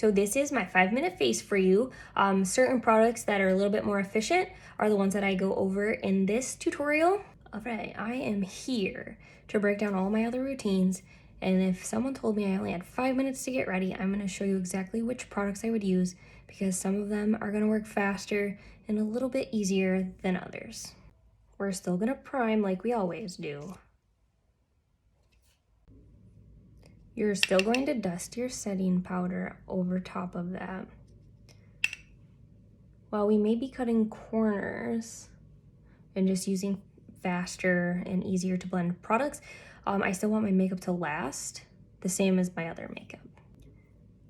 So this is my 5-minute face for you. Certain products that are a little bit more efficient are the ones that I go over in this tutorial. All right, I am here to break down all my other routines. And if someone told me I only had 5 minutes to get ready, I'm gonna show you exactly which products I would use because some of them are gonna work faster and a little bit easier than others. We're still gonna prime like we always do. You're still going to dust your setting powder over top of that. While we may be cutting corners and just using faster and easier to blend products, I still want my makeup to last the same as my other makeup.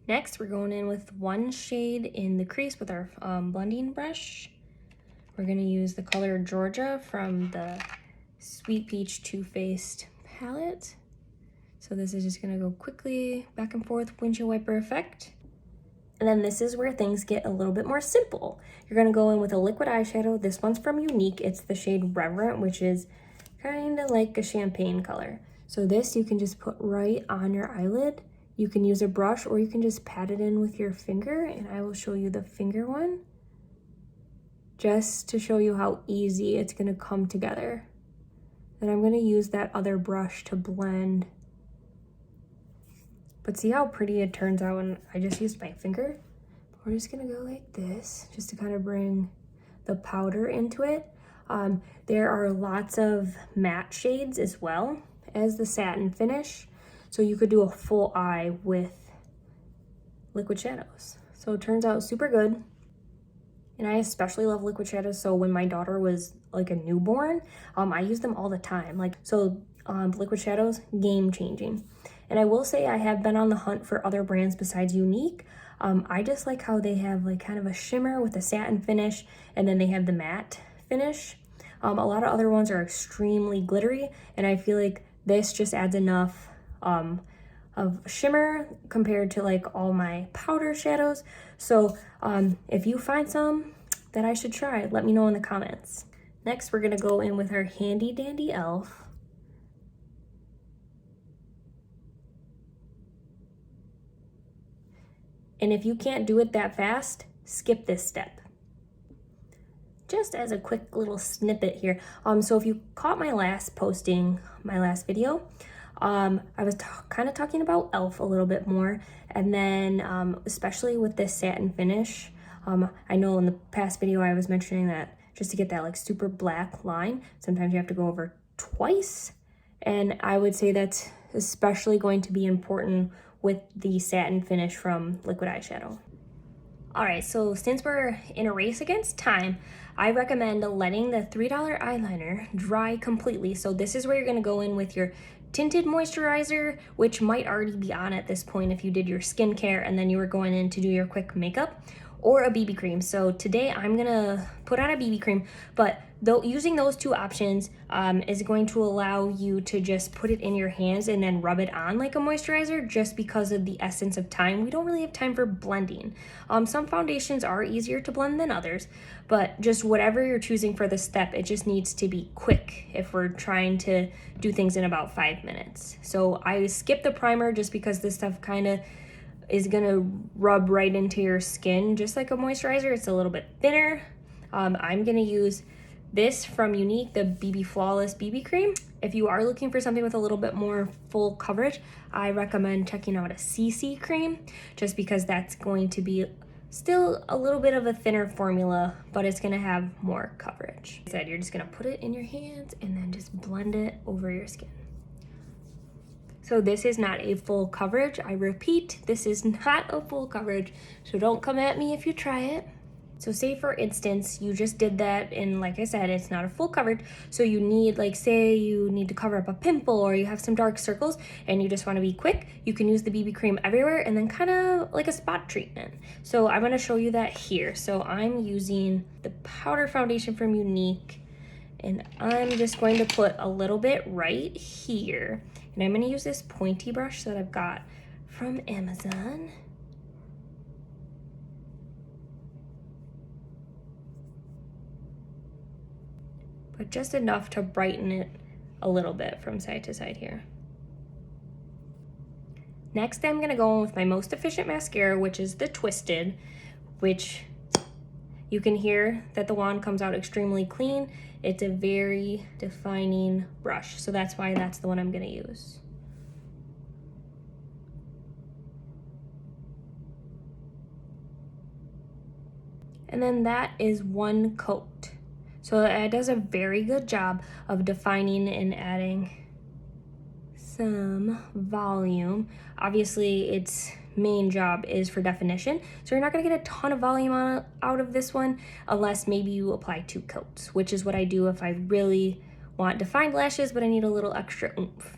Next, we're going in with one shade in the crease with our blending brush. We're gonna use the color Georgia from the Sweet Peach Too Faced palette. So this is just gonna go quickly back and forth, windshield wiper effect. And then this is where things get a little bit more simple. You're gonna go in with a liquid eyeshadow. This one's from Younique. It's the shade Reverent, which is kind of like a champagne color. So this you can just put right on your eyelid. You can use a brush or you can just pat it in with your finger, and I will show you the finger one just to show you how easy it's gonna come together. Then I'm gonna use that other brush to blend. But see how pretty it turns out when I just used my finger? We're just gonna go like this, just to kind of bring the powder into it. There are lots of matte shades as well as the satin finish. So you could do a full eye with liquid shadows. So it turns out super good. And I especially love liquid shadows. So when my daughter was like a newborn, I use them all the time. Liquid shadows, game changing. And I will say I have been on the hunt for other brands besides Younique. I just like how they have like kind of a shimmer with a satin finish, and then they have the matte finish. A lot of other ones are extremely glittery, and I feel like this just adds enough of shimmer compared to like all my powder shadows. So if you find some that I should try, let me know in the comments. Next, we're gonna go in with our handy dandy e.l.f. And if you can't do it that fast, skip this step. Just as a quick little snippet here. So if you caught my last posting, my last video, I was kind of talking about e.l.f. a little bit more. And then especially with this satin finish, I know in the past video I was mentioning that just to get that like super black line, sometimes you have to go over twice. And I would say that's especially going to be important with the satin finish from liquid eyeshadow. All right, so since we're in a race against time, I recommend letting the $3 eyeliner dry completely. So this is where you're gonna go in with your tinted moisturizer, which might already be on at this point if you did your skincare and then you were going in to do your quick makeup, or a BB cream. So today I'm gonna put on a BB cream, but using those two options is going to allow you to just put it in your hands and then rub it on like a moisturizer, just because of the essence of time. We don't really have time for blending. Some foundations are easier to blend than others, but just whatever you're choosing for this step, it just needs to be quick if we're trying to do things in about 5 minutes. So I skipped the primer just because this stuff kind of is gonna rub right into your skin just like a moisturizer. It's a little bit thinner. I'm gonna use this from Younique, the BB Flawless BB Cream. If you are looking for something with a little bit more full coverage, I recommend checking out a CC cream, just because that's going to be still a little bit of a thinner formula, but it's gonna have more coverage. Like I said, you're just gonna put it in your hands and then just blend it over your skin. So this is not a full coverage. I repeat, this is not a full coverage, so don't come at me if you try it. So say for instance, you just did that and like I said, it's not a full coverage. So you need, like say you need to cover up a pimple or you have some dark circles and you just wanna be quick, you can use the BB cream everywhere and then kind of like a spot treatment. So I'm gonna show you that here. So I'm using the powder foundation from Younique, and I'm just going to put a little bit right here. And I'm gonna use this pointy brush that I've got from Amazon. But just enough to brighten it a little bit from side to side here. Next, I'm gonna go in with my most efficient mascara, which is the Twisted, which you can hear that the wand comes out extremely clean. It's a very defining brush, so that's why that's the one I'm gonna use. And then that is one coat. So it does a very good job of defining and adding some volume. Obviously, its main job is for definition, so you're not gonna get a ton of volume out of this one unless maybe you apply 2 coats, which is what I do if I really want defined lashes but I need a little extra oomph.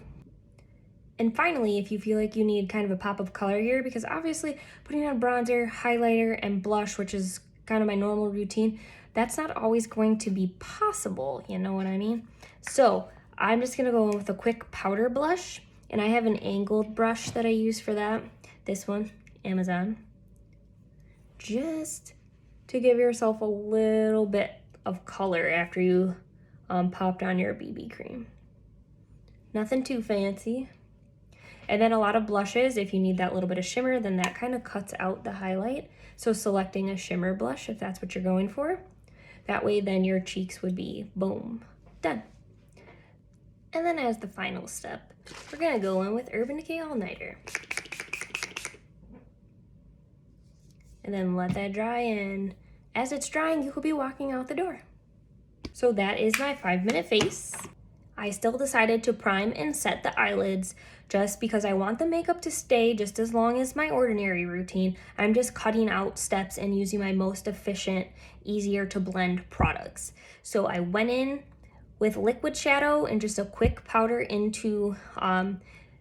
And finally, if you feel like you need kind of a pop of color here, because obviously putting on bronzer, highlighter, and blush, which is kind of my normal routine, that's not always going to be possible, you know what I mean? So I'm just gonna go in with a quick powder blush, and I have an angled brush that I use for that. This one, Amazon. Just to give yourself a little bit of color after you popped on your BB cream. Nothing too fancy. And then a lot of blushes, if you need that little bit of shimmer, then that kind of cuts out the highlight. So selecting a shimmer blush, if that's what you're going for, that way then your cheeks would be, boom, done. And then as the final step, we're gonna go in with Urban Decay All Nighter. And then let that dry, and as it's drying, you could be walking out the door. So that is my 5-minute face. I still decided to prime and set the eyelids just because I want the makeup to stay just as long as my ordinary routine. I'm just cutting out steps and using my most efficient, easier to blend products. So I went in with liquid shadow and just a quick powder into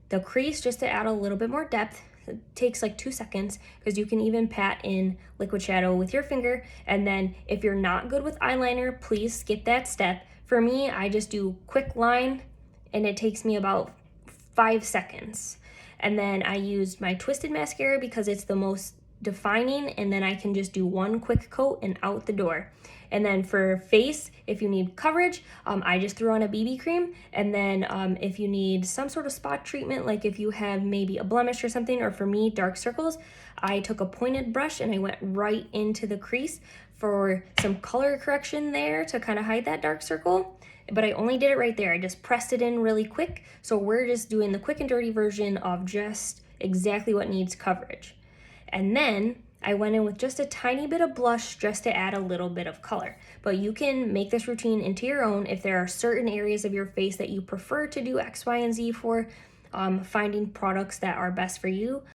the crease just to add a little bit more depth. It takes like 2 seconds because you can even pat in liquid shadow with your finger. And then if you're not good with eyeliner, please skip that step. For me, I just do quick line and it takes me about 5 seconds. And then I used my Twisted mascara because it's the most defining, and then I can just do one quick coat and out the door. And then for face, if you need coverage, I just threw on a BB cream. And then if you need some sort of spot treatment, like if you have maybe a blemish or something, or for me, dark circles, I took a pointed brush and I went right into the crease for some color correction there to kind of hide that dark circle. But I only did it right there. I just pressed it in really quick. So we're just doing the quick and dirty version of just exactly what needs coverage. And then I went in with just a tiny bit of blush just to add a little bit of color. But you can make this routine into your own if there are certain areas of your face that you prefer to do X, Y, and Z for. Finding products that are best for you.